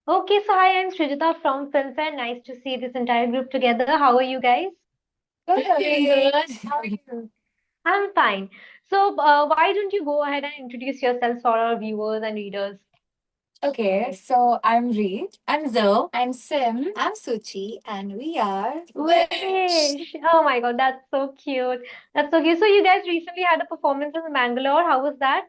Okay, so hi, I'm Srijita from FilmFair. Nice to see this entire group together. How are you guys? Good, Doing good. good. How are you? I'm fine. So, why don't you go ahead and introduce yourself for our viewers and readers? Okay, so I'm Reed. I'm Zoe. I'm Sim. I'm Suchi, and we are Wish. Wish. Oh my God, that's so cute. That's so cute. So, you guys recently had a performance in Bangalore. How was that?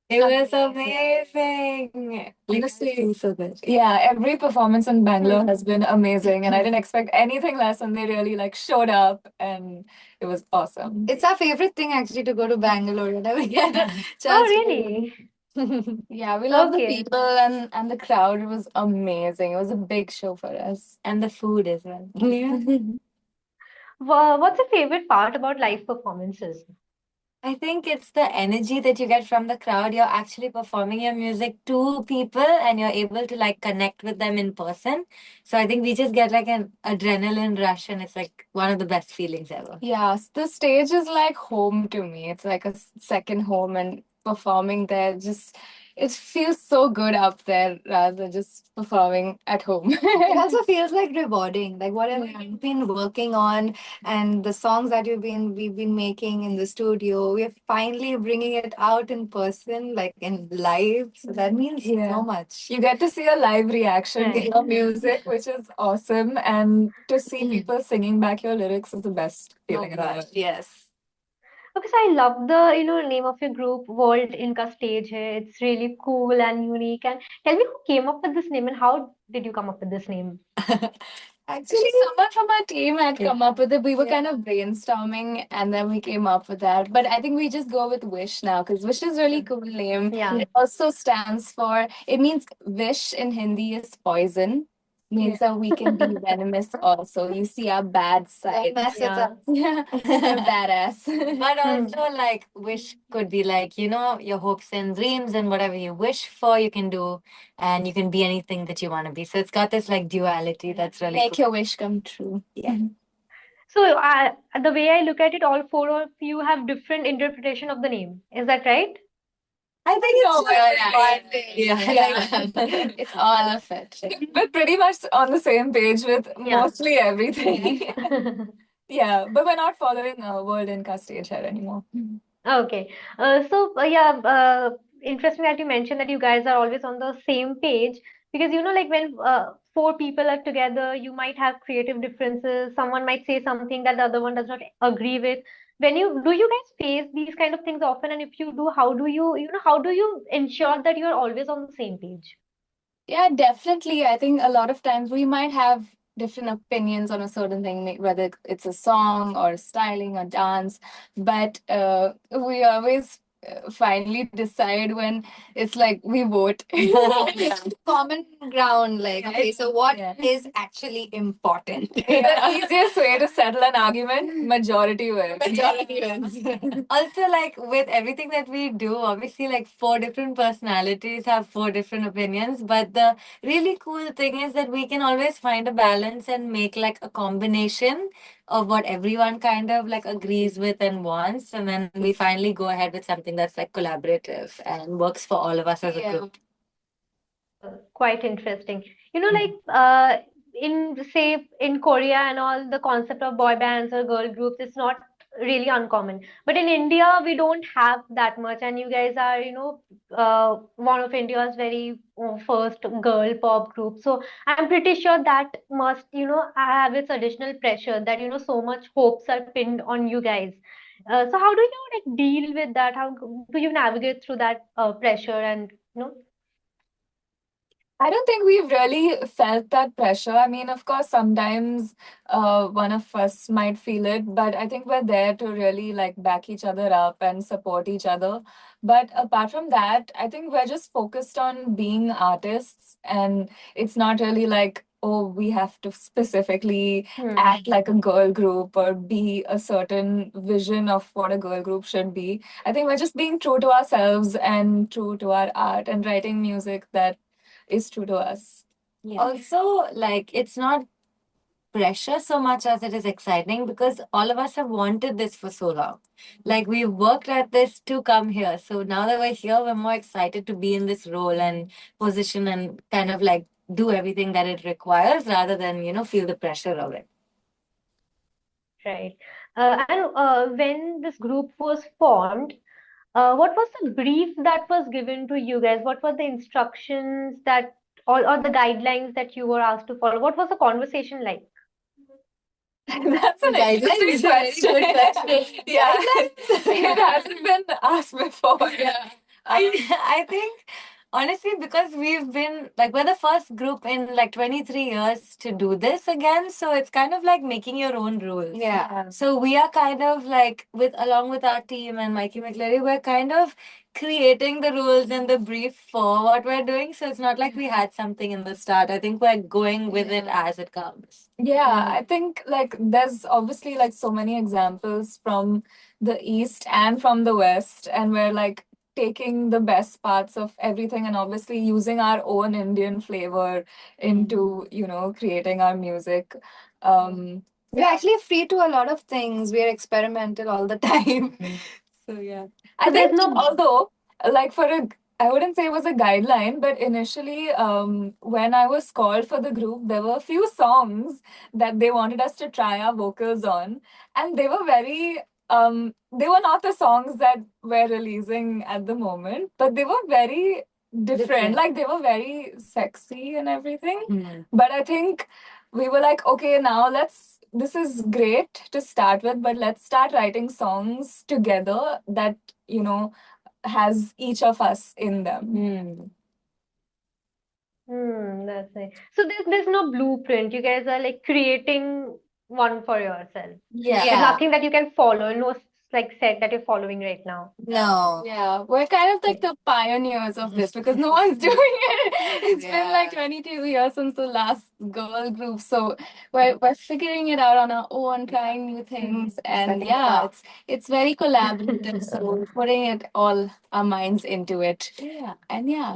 It was Amazing. amazing. Honestly, So good. yeah, every performance in Bangalore Hmm. has been amazing, and I didn't expect anything less, and they really like showed up, and it was awesome. It's our favorite thing actually to go to Bangalore whenever we get a Oh, chance to really? go. Yeah, we love the Okay. people and the crowd. It was amazing. It was a big show for us. And the food as well. Yeah. What's your favorite part about live performances? I think it's the energy that you get from the crowd. You're actually performing your music to people and you're able to like connect with them in person. So I think we just get like an adrenaline rush and it's like one of the best feelings ever. Yeah, the stage is like home to me. It's like a second home, and performing there just it feels so good up there rather than just performing at home. It also feels like rewarding, like whatever you've been working on and the songs that we've been making in the studio, we're finally bringing it out in person, like in live. So that means so Yeah. much. You get to see a live reaction to Right. your music, which is awesome, and to see people singing back your lyrics is the best Oh feeling in the gosh, world. yes. Okay, so I love the name of your group, World Inca Stage. Hai. It's really cool and unique. And tell me who came up with this name and how did you come up with this name? Actually, someone from our team had come up with it. We were kind of brainstorming and then we came up with that. But I think we just go with Wish now because Wish is really cool name. Yeah. It also stands for, it means wish in Hindi is poison. Means that we can be venomous also. You see our bad Don't side. mess with Yeah. us. Yeah, we're badass. But Hmm. also, like, wish could be like, your hopes and dreams, and whatever you wish for, you can do, and you can be anything that you want to be. So it's got this like duality that's really Make cool. your wish come true. Yeah. So the way I look at it, all four of you have different interpretation of the name. Is that right? I think No, it's just yeah, one thing. yeah. It's all of it. We're pretty much on the same page with Yeah. mostly everything. Yeah, but we're not following World Inca stage here anymore. Okay. Yeah, interesting that you mentioned that you guys are always on the same page because like when four people are together, you might have creative differences. Someone might say something that the other one does not agree with. When you do you guys face these kind of things often? And if you do, how do how do you ensure that you're always on the same page? Yeah, definitely. I think a lot of times we might have different opinions on a certain thing, whether it's a song or styling or dance, but we always finally decide when it's like we vote. Common ground, like, okay, so what Yeah. is actually important? The easiest way to settle an argument, majority wins. Majority wins. Also, like with everything that we do, obviously, like four different personalities have four different opinions. But the really cool thing is that we can always find a balance and make like a combination of what everyone kind of like agrees with and wants. And then we finally go ahead with something that's like collaborative and works for all of us as a Yeah. group. Quite interesting. Like in say in Korea and all, the concept of boy bands or girl groups is not really uncommon. But in India, we don't have that much, and you guys are, one of India's very first girl pop group. So I'm pretty sure that must, have its additional pressure that, so much hopes are pinned on you guys. So how do you like deal with that? How do you navigate through that pressure and I don't think we've really felt that pressure. I mean, of course, sometimes one of us might feel it, but I think we're there to really like back each other up and support each other. But apart from that, I think we're just focused on being artists, and it's not really like, oh, we have to specifically Hmm. act like a girl group or be a certain vision of what a girl group should be. I think we're just being true to ourselves and true to our art and writing music that is true to us. Yeah. Also, like, it's not pressure so much as it is exciting because all of us have wanted this for so long. Like, we've worked at this to come here. So now that we're here, we're more excited to be in this role and position and kind of like do everything that it requires rather than, feel the pressure of it. Right. And when this group was formed, what was the brief that was given to you guys? What were the instructions that, or the guidelines that you were asked to follow? What was the conversation like? That's an Guidelines interesting is a very question. good question. Yeah, it hasn't been asked before. Yeah. I think honestly, because we've been like we're the first group in like 23 years to do this again, so it's kind of like making your own rules. Yeah. So we are kind of like along with our team and Mikey McCleary, we're kind of creating the rules and the brief for what we're doing. So it's not like we had something in the start. I think we're going with it as it comes. Yeah, I think like there's obviously like so many examples from the East and from the West, and we're like taking the best parts of everything and obviously using our own Indian flavor into, creating our music. We're actually free to a lot of things. We're experimental all the time. So yeah. I So there's think no- although like I wouldn't say it was a guideline, but initially, when I was called for the group, there were a few songs that they wanted us to try our vocals on, and they were they were not the songs that we're releasing at the moment, but they were very different. Like they were very sexy and everything. But I think we were like, okay, now this is great to start with, but let's start writing songs together that, has each of us in them. That's nice. So there's no blueprint. You guys are like creating one for yourself. Yeah. There's nothing that you can follow, no like set that you're following right now. No. Yeah, we're kind of like the pioneers of this because no one's doing it. It's been like 22 years since the last girl group, so we're figuring it out on our own, trying new things, and yeah, it's very collaborative. So we're putting it all our minds into it. Yeah. And yeah.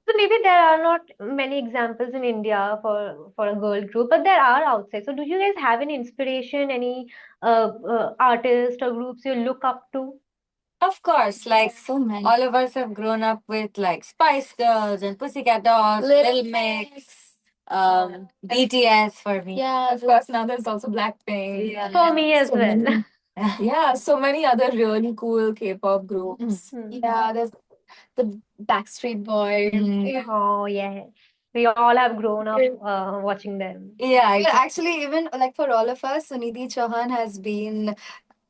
So maybe there are not many examples in India for a girl group, but there are outside. So do you guys have any inspiration, any artists or groups you look up to? Of course, like So many. all of us have grown up with like Spice Girls and Pussycat Dolls, Little Mix, BTS for me. Yeah, Of course, now there's also Blackpink. Yeah. For me as So well. many- yeah, so many other really cool K-pop groups. yeah, there's the Backstreet Boys. Oh yeah. We all have grown up watching them. Yeah, Well, actually, even like for all of us, Sunidhi Chauhan has been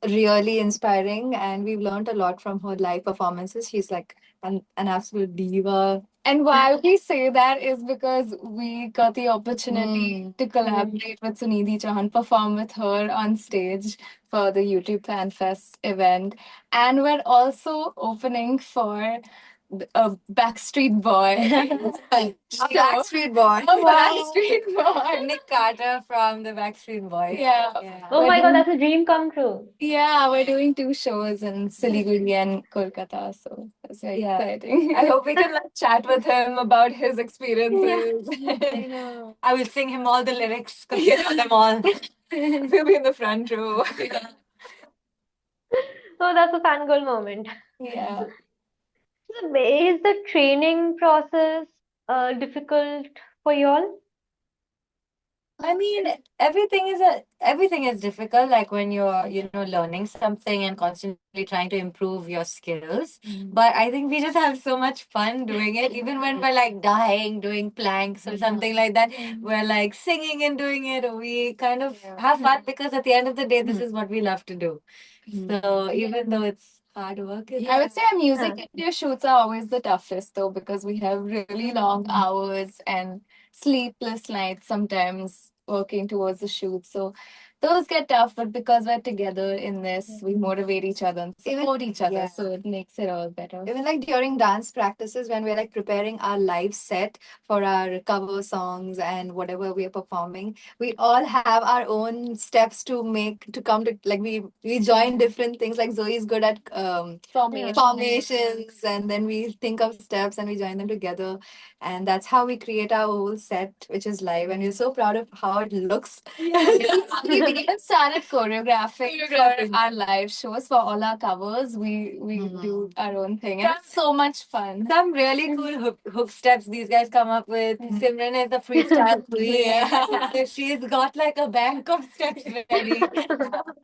really inspiring, and we've learned a lot from her live performances. She's like an absolute diva. And why we say that is because we got the opportunity to collaborate with Sunidhi Chauhan, perform with her on stage for the YouTube Fan Fest event. And we're also opening for a Backstreet Boy. Backstreet Boy. A Backstreet Boy. Nick Carter from the Backstreet Boys. Yeah. Oh We're my God, doing- that's a dream come true. Yeah, we're doing 2 shows in Siliguri and Kolkata, so that's very Yeah. exciting. I hope we can like chat with him about his experiences. I will sing him all the lyrics because you know them all. We'll be in the front row. So that's a fangirl moment. Yeah. So is the training process difficult for you all? I mean, everything is difficult. Like when you're learning something and constantly trying to improve your skills. But I think we just have so much fun doing it. Even when we're like dying, doing planks or something like that, we're like singing and doing it. We kind of have fun because at the end of the day, this is what we love to do. So even though it's hard work, I would say our music video shoots are always the toughest though because we have really long hours and sleepless nights sometimes working towards the shoot. So those get tough, but because we're together in this, we motivate each other and support each other. yeah. So it makes it all better. Even like during dance practices, when we're like preparing our live set for our cover songs and whatever we are performing, we all have our own steps to come to like we join different things. Like Zoe is good at formations, and then we think of steps and we join them together, and that's how we create our whole set, which is live. And we're so proud of how it looks. we even started choreographing Choreographing. for our live shows for all our covers. We do our own thing, and it's so much fun. Some really cool hook steps these guys come up with. Simran is the freestyle queen. So she's got like a bank of steps ready.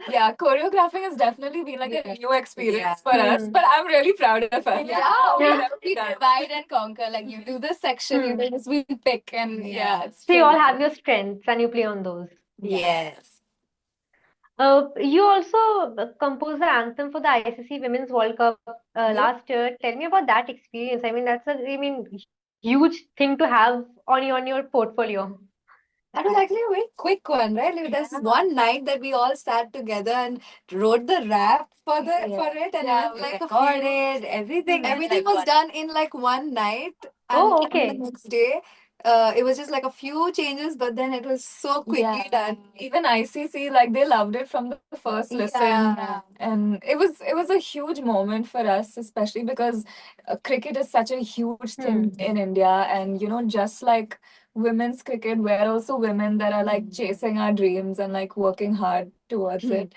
Yeah, choreographing has definitely been like a new experience for us, Hmm. but I'm really proud of us. Yeah, we've we, never we done. divide and conquer. Like you do this section, you do this, we pick, and yeah, it's So you all really have your strengths and you play on those. Yes. You also composed the anthem for the ICC Women's World Cup last year. Tell me about that experience. I mean, that's huge thing to have on your portfolio. That was actually a very quick one, right? Like, there's one night that we all sat together and wrote the rap for it, and it was like a few, Recorded, everything. everything was done in like one night, Oh, and okay. the next day, it was just like a few changes, but then it was so quickly done. Even ICC, like they loved it from the first listen, Yeah. and it was a huge moment for us, especially because cricket is such a huge thing in India, and just like women's cricket, we're also women that are like chasing our dreams and like working hard towards it.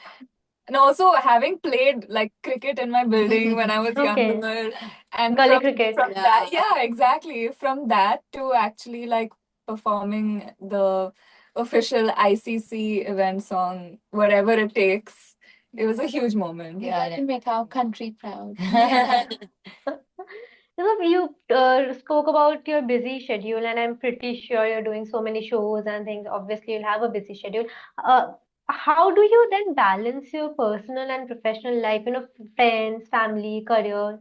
And also having played like cricket in my building when I was Okay. younger, and Gully from cricket. that, yeah, exactly. From that to actually like performing the official ICC event song, whatever it takes, it was a huge moment. we got to make our country proud. You spoke about your busy schedule, and I'm pretty sure you're doing so many shows and things. Obviously, you'll have a busy schedule. Uh, how do you then balance your personal and professional life, friends, family, career?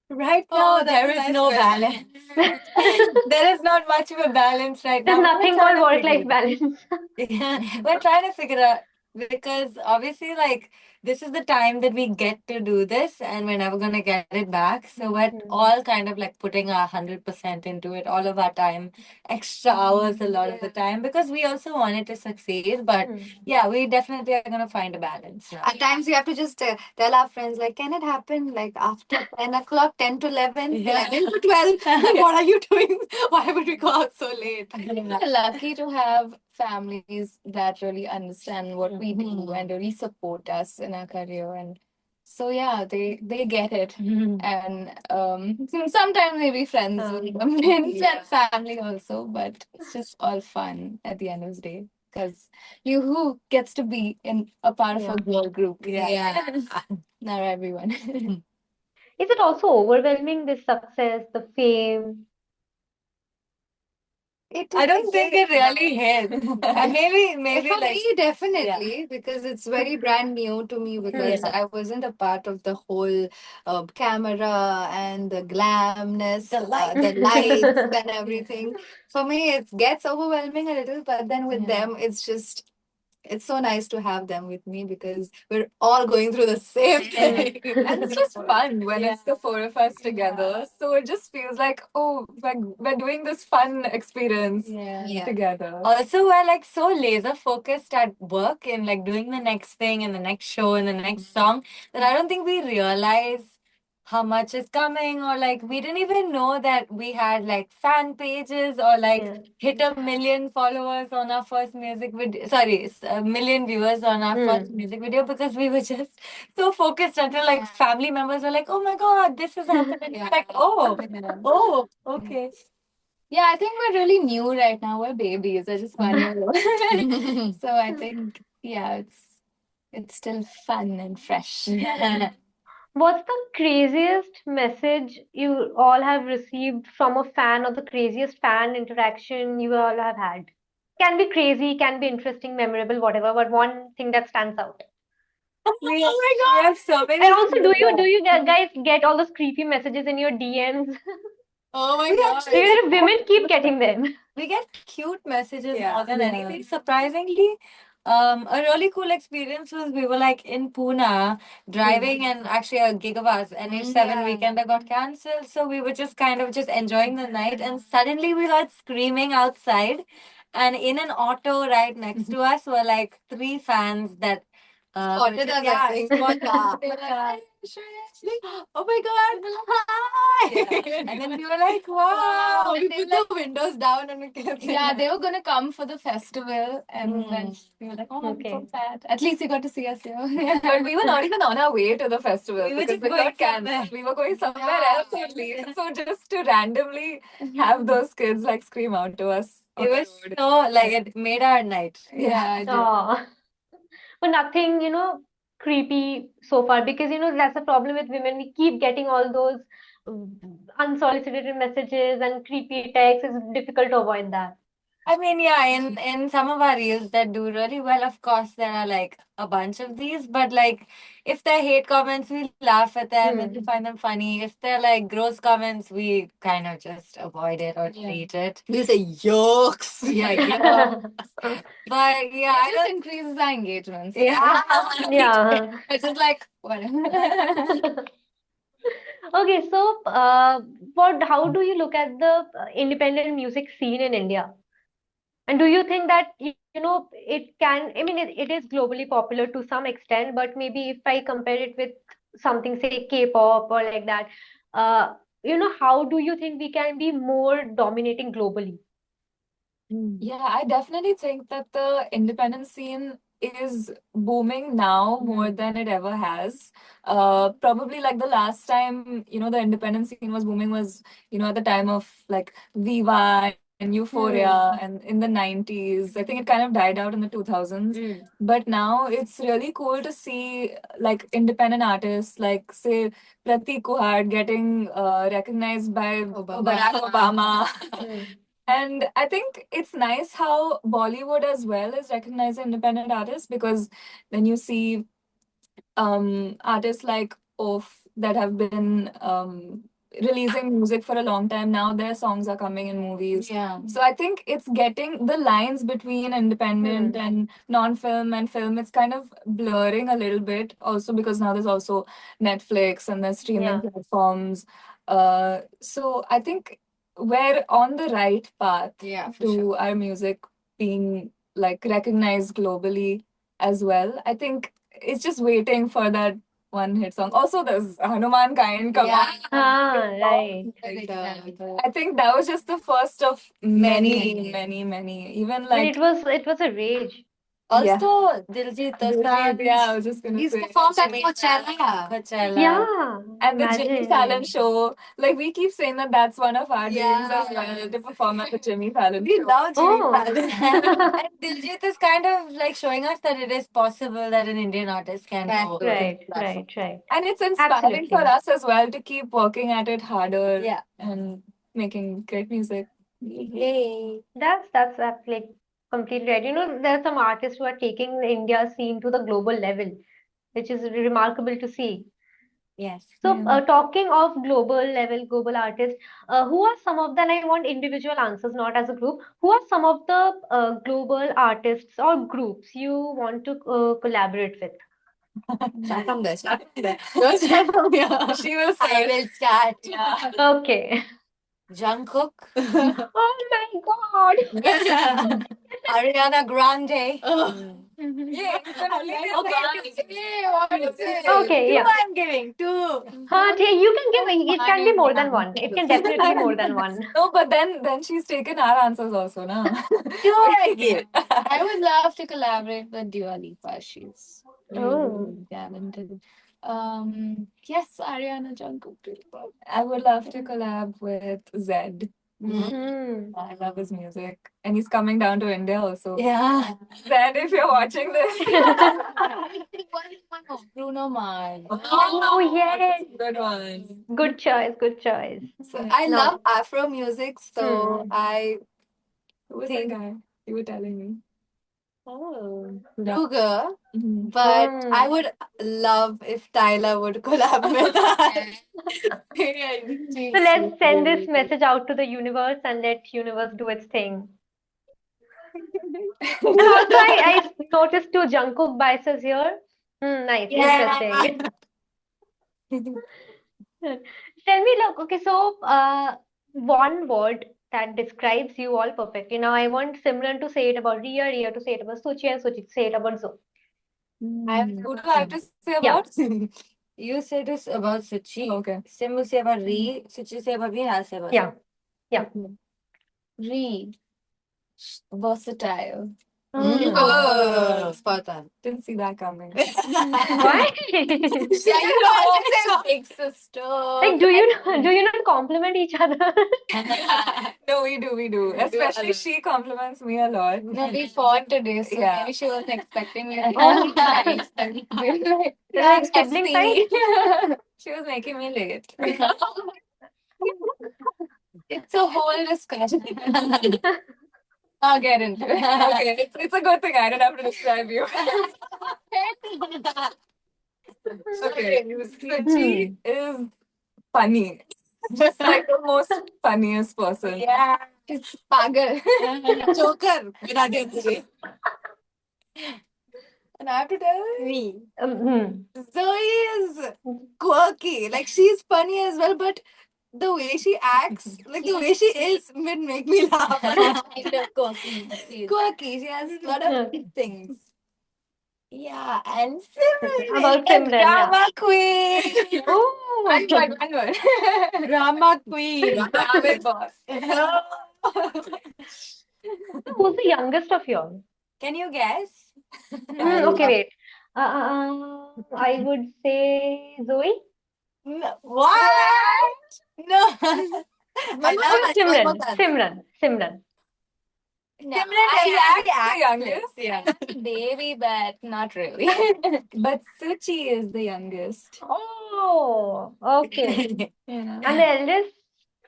Right Oh, now, that's there a is nice no question. balance. There is not much of a balance right There's now. We're nothing trying called to figure work-life it out. balance. Yeah, we're trying to figure out because obviously, like, this is the time that we get to do this, and we're never gonna get it back. So we're all kind of like putting our 100% into it, all of our time, extra hours a lot of the time, because we also want it to succeed. But yeah, we definitely are gonna find a balance now. At times, we have to just tell our friends, like, can it happen like after 10 o'clock, 10 to 11, Yeah. 11 to 12? Like, what are you doing? Why would we go out so late? We're lucky to have families that really understand what we do and really support us in our career, and so yeah, they get it. And sometimes maybe friends will come in and family also, but it's just all fun at the end of the day, because who gets to be in a part of a girl group? Yeah. Not everyone. Is it also overwhelming, this success, the fame? I don't think it really hits. Maybe For like me, definitely, because it's very brand new to me, because I wasn't a part of the whole camera and the glamness, The the lights and everything. For me, it gets overwhelming a little, but then with them, it's so nice to have them with me, because we're all going through the same thing. And it's just fun when it's the four of us together. So it just feels like, oh, we're doing this fun experience Yeah. together. also we're like so laser focused at work and like doing the next thing and the next show and the next song that I don't think we realize how much is coming, or like we didn't even know that we had like fan pages or like hit 1 million followers on our first music video. Sorry, 1 million viewers on our first music video, because we were just so focused until like family members were like, oh my god, this is happening. Like, oh, okay. Yeah, I think we're really new right now. We're babies. We're just 1 year old. So I think, yeah, it's still fun and fresh. What's the craziest message you all have received from a fan, or the craziest fan interaction you all have had? Can be crazy, can be interesting, memorable, whatever, but one thing that stands out. We have so many. And also, do you guys get all those creepy messages in your DMs? Oh my god. Even women keep getting them. We get cute messages more than anything. Surprisingly, a really cool experience was we were like in Pune driving, and actually a gig of ours, NH7 Weekender got cancelled. So we were just kind of just enjoying the night, and suddenly we heard screaming outside. And in an auto right next to us were like 3 fans that Spotted us, I think. spotted us. oh my God, hi! And then we were like, wow. We put the windows down and we kept Yeah, they were gonna come for the festival, and then we were like, "Oh, I'm so Okay. sad." At least you got to see us here. But we were not even on our way to the festival We were because just it going got cancelled. somewhere. We were going somewhere Yeah. else only. So just to randomly have those kids like scream out to us on It the was road. so like it made our night. Yeah, I did. Oh. But nothing, creepy so far, because that's the problem with women. We keep getting all those unsolicited messages and creepy texts. It's difficult to avoid that. I mean, yeah, in some of our reels that do really well, of course, there are like a bunch of these, but like if they're hate comments, we laugh at them and we find them funny. If they're like gross comments, we kind of just avoid it or Yeah. delete it. We'll say yokes. Yeah, yeah. But yeah, I It just don't. increases our engagements. Yeah. Yeah. It's just like whatever. Okay, so how do you look at the independent music scene in India? And do you think that it can, I mean, it is globally popular to some extent, but maybe if I compare it with something, say K-pop or like that, how do you think we can be more dominating globally? Yeah, I definitely think that the independent scene is booming now more than it ever has. Probably like the last time, the independent scene was booming was, at the time of like Viva and Euphoria and in the 90s. I think it kind of died out in the 2000s. But now it's really cool to see like independent artists like say Pratik Kuhad getting recognized by Barack Obama. And I think it's nice how Bollywood as well is recognizing independent artists because then you see artists like Oaf that have been releasing music for a long time now. Their songs are coming in movies. Yeah. So I think it's getting the lines between independent and non-film and film, it's kind of blurring a little bit also because now there's also Netflix and there's streaming platforms. So I think we're on the right path Yeah, for to sure. our music being like recognized globally as well. I think it's just waiting for that one hit song. Also, there's Hanuman Kind come Yeah. on. Right. I think that was just the first of many, many, many. Even I mean, like it was a rage. Also, Diljit Dosanjh. yeah, I was just gonna He's say. performed at Coachella. Coachella. Yeah, And the Jimmy imagine. Fallon show, like we keep saying that that's one of our dreams as Yeah. well to perform at the Jimmy Fallon We show. love Jimmy Oh. Fallon. And Diljit is kind of like showing us that it is possible that an Indian artist can go. Right, platform. right. And it's inspiring for Absolutely. us as well to keep working at it harder Yeah. and making great music. Yay. That's like completely right. There are some artists who are taking the India scene to the global level, which is remarkable to see. Yes. So, talking of global level, global artists, who are some of them? I want individual answers, not as a group. Who are some of the global artists or groups you want to collaborate with? Start from there. Start from there. She will I say, will start. yeah. Okay. Jungkook, Oh my God. Ariana Grande. Yeah, you can only name Okay, one. Okay, two yeah. I'm giving. Two. You can give it can be more than one. It can definitely be more than one. No, but then she's taken our answers also, na? Two I give. I would love to collaborate with Dua Lipa. She's Oh. talented. Yes, Ariana Jungkook. I would love to collab with Zed. Hmm. I love his music. And he's coming down to India also. Yeah. Zed, if you're watching this. Bruno Mars. Oh, yes. Good one. Good choice, good choice. So I No. love Afro music, so I Who was that guy? You were telling me. Oh. Ruger, Mhm. but Hmm. I would love if Tyler would collab with us. So let's send this message out to the universe and let universe do its thing. And also, I noticed two Jungkook biceps here. Nice, interesting. Tell me, look, okay, so one word that describes you all perfectly. Now, I want Simran to say it about Ria, Ria to say it about Suchi, and Suchi to say it about Zo. Who do I have to say Yeah. about? You said this about Suchi. Okay. Sim will say about Re. Suchi say about me. I'll say about Yeah. Yeah. Re. Versatile. Oh, spot on. Didn't see that coming. Why? Yeah, you know, big sister. Like, do you not compliment each other? No, we do. Especially she compliments me a lot. No, we fought today, so Yeah. maybe she wasn't expecting me to Oh. be nice. And we're like, Like sibling fight? She was making me late. it's a whole discussion. I'll get into it. Okay, it's a good thing I don't have to describe you. Okay, Suchi is funny. Just like the most funniest person. Yeah, it's pagal. Joker. Without it. And I have to tell me. Zoe is quirky. Like she's funny as well, but the way she acts, like the way she is, would make me laugh. Kind of quirky. Quirky. She has a lot of things. Yeah, and Simran About is the Simran, yeah. drama queen. Oh. One word. Drama queen. Big boss. Who's the youngest of you all? Can you guess? Okay, wait. I would say Zoe. No. What? No. Simran. No, Simran I is the the youngest. Yeah. baby, but not really. But Suchi is the youngest. Oh, okay. Yeah. And the eldest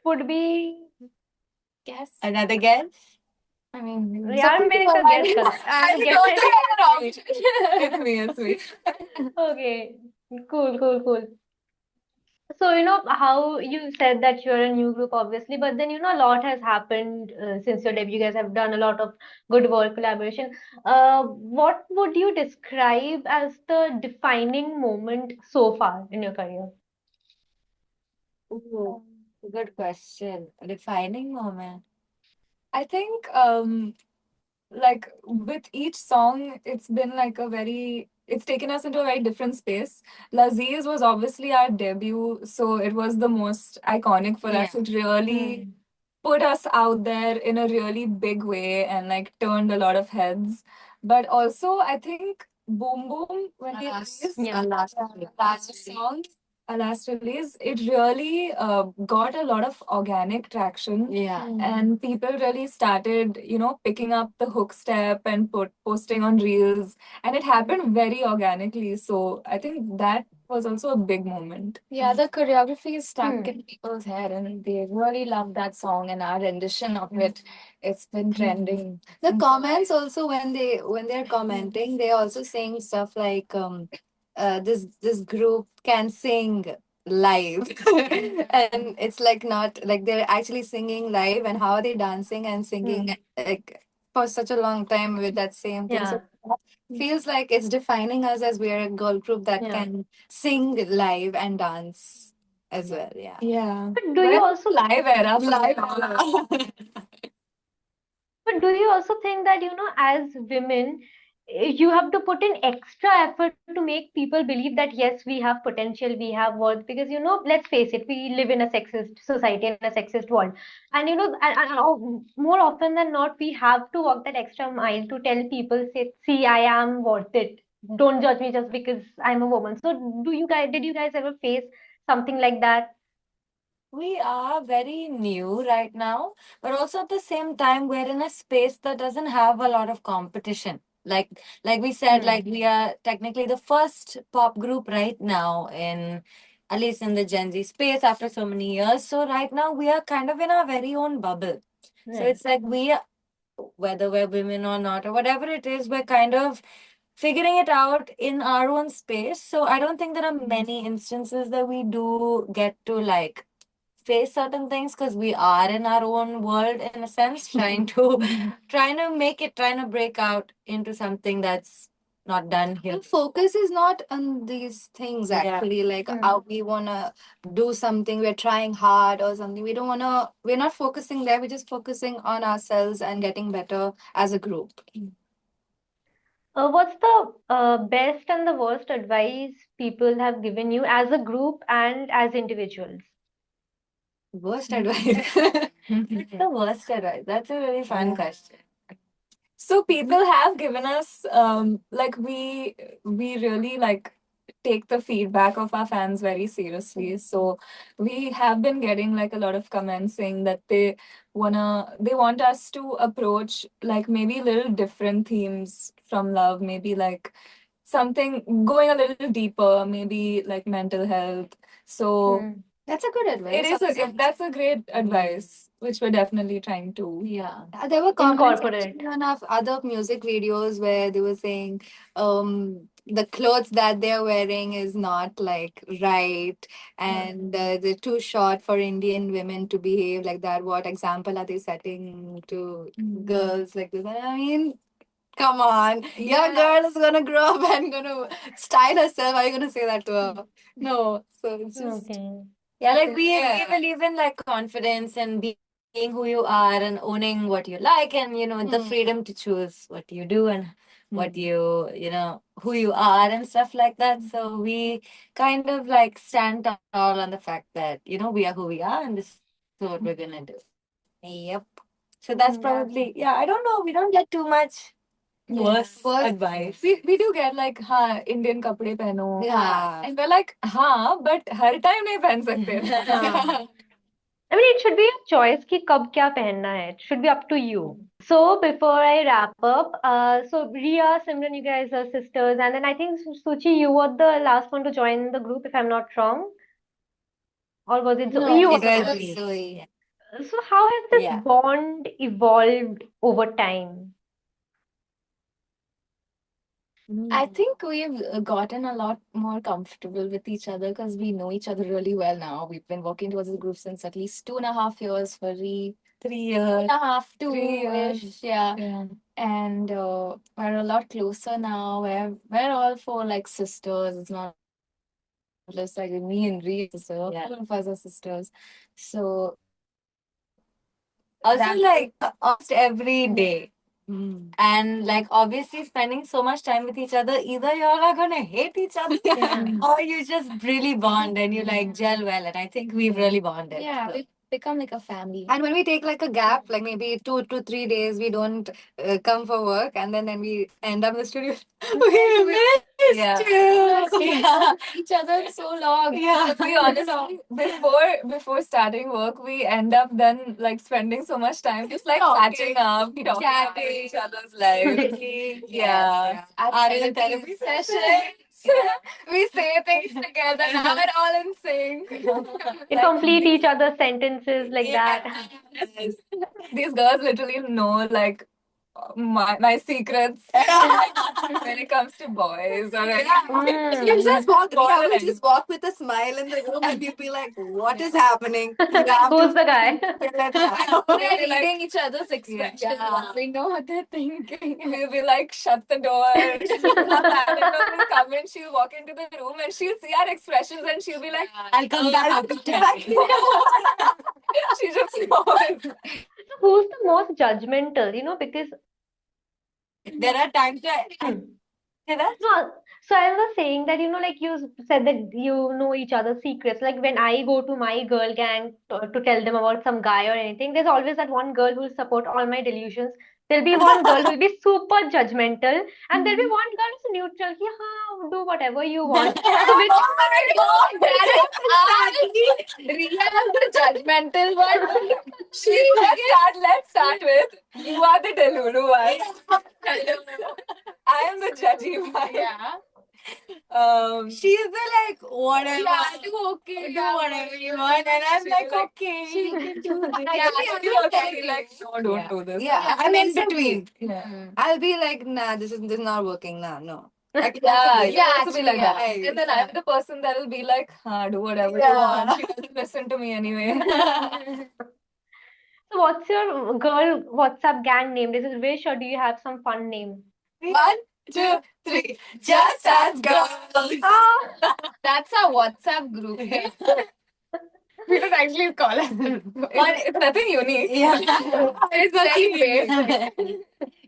would be. Guess. Another guess? I mean, यार मेरे को guess करो. I Guess it. It's me. Okay, cool. So, how you said that you're a new group, obviously, but then, a lot has happened since your debut. You guys have done a lot of good work, collaboration. What would you describe as the defining moment so far in your career? Ooh, good question. A defining moment. I think like with each song it's been like it's taken us into a very different space. Laziz was obviously our debut, so it was the most iconic for us. It really put us out there in a really big way and like turned a lot of heads. But also I think Boom Boom, when we released Yeah. Last song, our last release, it really got a lot of organic traction. Yeah. And people really started, picking up the hook step and posting on reels, and it happened very organically. So I think that was also a big moment. yeah, the choreography is stuck in people's head, and they really love that song and our rendition of it. It's been trending. The comments also when they're commenting, they're also saying stuff like this group can sing live. And it's like not like they're actually singing live, and how are they dancing and singing like for such a long time with that same thing. So feels like it's defining us as we're a girl group that Yeah. can sing live and dance as well. Yeah. Yeah. But do you also Live era. But do you also think that, as women, you have to put in extra effort to make people believe that yes, we have potential, we have worth? Because, let's face it, we live in a sexist society, in a sexist world. And, more often than not, we have to walk that extra mile to tell people, say, see, I am worth it. Don't judge me just because I'm a woman. So did you guys ever face something like that? We are very new right now, but also at the same time, we're in a space that doesn't have a lot of competition. Like we said, like we are technically the first pop group right now at least in the Gen Z space after so many years. So right now we are kind of in our very own bubble. So it's like whether we're women or not, or whatever it is, we're kind of figuring it out in our own space. So I don't think there are many instances that we do get to like face certain things because we are in our own world in a sense, trying to break out into something that's not done here. The focus is not on these things actually, like how we wanna do something, we're trying hard or something. We're not focusing there, we're just focusing on ourselves and getting better as a group. What's the best and the worst advice people have given you as a group and as individuals? Worst advice. What's the worst advice? That's a really fun question. So people have given us like we really like take the feedback of our fans very seriously. So we have been getting like a lot of comments saying that they want us to approach like maybe little different themes from love, maybe like something going a little deeper, maybe like mental health. So Hmm. That's a good advice. that's a great advice, which we're definitely trying to. Yeah. There were comments Incorporate. actually on of other music videos where they were saying the clothes that they're wearing is not like right, and they're too short for Indian women to behave like that. What example are they setting to girls like this? I mean, come on, your Yeah. girl is gonna grow up and gonna style herself. Are you gonna say that to her? No. So it's just Okay. Yeah, like we Yeah. believe in like confidence and being who you are and owning what you like and the Hmm. freedom to choose what you do and what who you are and stuff like that. So we kind of like stand tall on the fact that we are who we are and this is what we're gonna do. Yep. So that's Hmm. probably I don't know. We don't get too much worse Worst- advice. We do get like हाँ Indian कपड़े पहनो Yeah. and we're like हाँ but her time नहीं पहन सकते. I mean, it should be a choice कि कब क्या पहनना है. It should be up to you. So before I wrap up, so Ria, Simran, you guys are sisters, and then I think Suchi, you were the last one to join the group, if I'm not wrong, or was it No, you It were was Zoe? Zoe. So how has this Yeah. bond evolved over time? I think we've gotten a lot more comfortable with each other because we know each other really well now. We've been working towards the group since at least 2.5 years, for 3 years. 2.5, 3 years. 2-ish, yeah. Yeah. And we're a lot closer now. We're all four like sisters. It's not just like me and Ree, sister. Yeah. All of us are sisters. So Also, That- like almost every day. And like obviously spending so much time with each other, either y'all are gonna hate each other Yeah. or you just really bond and you like gel well. And I think we've really bonded. yeah, So- we've become like a family. And when we take like a gap, like maybe 2 to 3 days, we don't come for work, and then we end up in the studio. We missed Yeah. you. Yeah. Each other so long. Yeah. We honestly before starting work we end up then like spending so much time just like catching up, talking about Chatting. each other's lives. Yeah. At Are in a therapy therapy sessions, we say things together. Now we're all in sync. You complete each other's sentences like that. Yes. These girls literally know like my secrets when it comes to boys or Mm. You just walk, More Ria than will just walk with a smile in the room, and you'll be like, "What is happening?" You have Who's to the guy? figure it out. We're reading each other's expressions. Yeah. We know what they're thinking. we'll be like, shut the door. Her manager will come in, she'll walk into the room and she'll see our expressions and she'll be like, I'll come back after she just knows. Who's the most judgmental? Because There are times where say that? no, so I was saying that, like you said that you know each other's secrets. Like when I go to my girl gang to tell them about some guy or anything, there's always that one girl who will support all my delusions. There'll be one girl who will be super judgmental, and there'll be one girl who's neutral. Yeah, do whatever you want. So which Ria is the judgmental one. Let's start with, you are the Delulu one. I am the judgy one. Yeah. She's the like whatever. Yeah, do okay. Do whatever you want, and I'm She'll like, be like, okay. She can do this. Yeah, you also be like, no, don't do this. Yeah, I'm in between. Yeah. I'll be like, "Nah, this is not working. Nah, no." Like, Yeah, that's you a also be actually, like that. yeah. And then I'm the person that will be like, do whatever you Yeah. want. She doesn't listen to me anyway. So what's your girl WhatsApp gang name? Is it Wish or do you have some fun name? 1, 2, 3. Just as girls. Ah, That's our WhatsApp group. We don't actually call it. It's nothing unique. Yeah. It's very basic.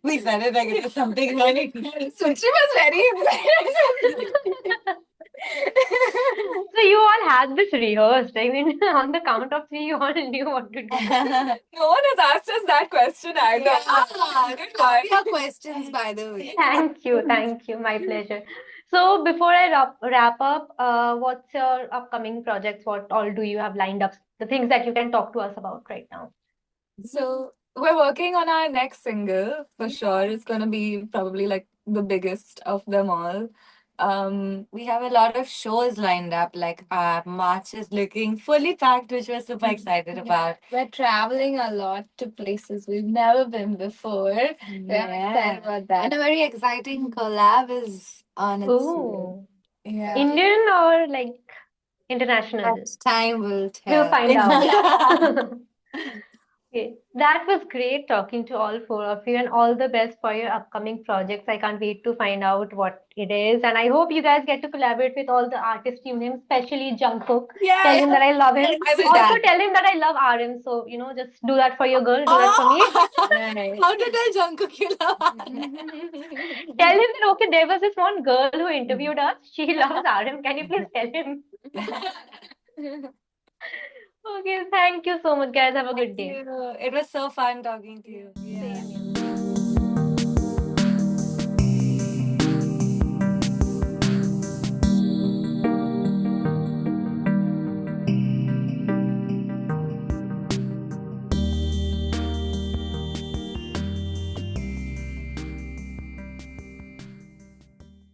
We said it like it was something really. Suchi was very excited. So you all had this rehearsed. I mean, on the count of three, you all knew what to do. No one has asked us that question either. Love your questions, by the way. Thank you, my pleasure. So before I wrap up, what's your upcoming projects? What all do you have lined up? The things that you can talk to us about right now. So we're working on our next single for sure. It's gonna be probably like the biggest of them all. We have a lot of shows lined up. Like our March is looking fully packed, which we're super excited about. We're traveling a lot to places we've never been before. We're excited about And that. a very exciting collab is on its way. Ooh, Yeah. Indian or like international? But time will We'll tell. find out. Okay, that was great talking to all four of you, and all the best for your upcoming projects. I can't wait to find out what it is, and I hope you guys get to collaborate with all the artists you name, especially Jungkook. Tell him that I love him. I will Also done. tell him that I love RM. So, just do that for your girl, do that for me. Right. How to tell Jungkook you love Tell him that, okay, there was this one girl who interviewed us. She loves RM. Can you please tell him? Okay, thank you so much, guys. Have a good day. It was so fun talking to you. Same.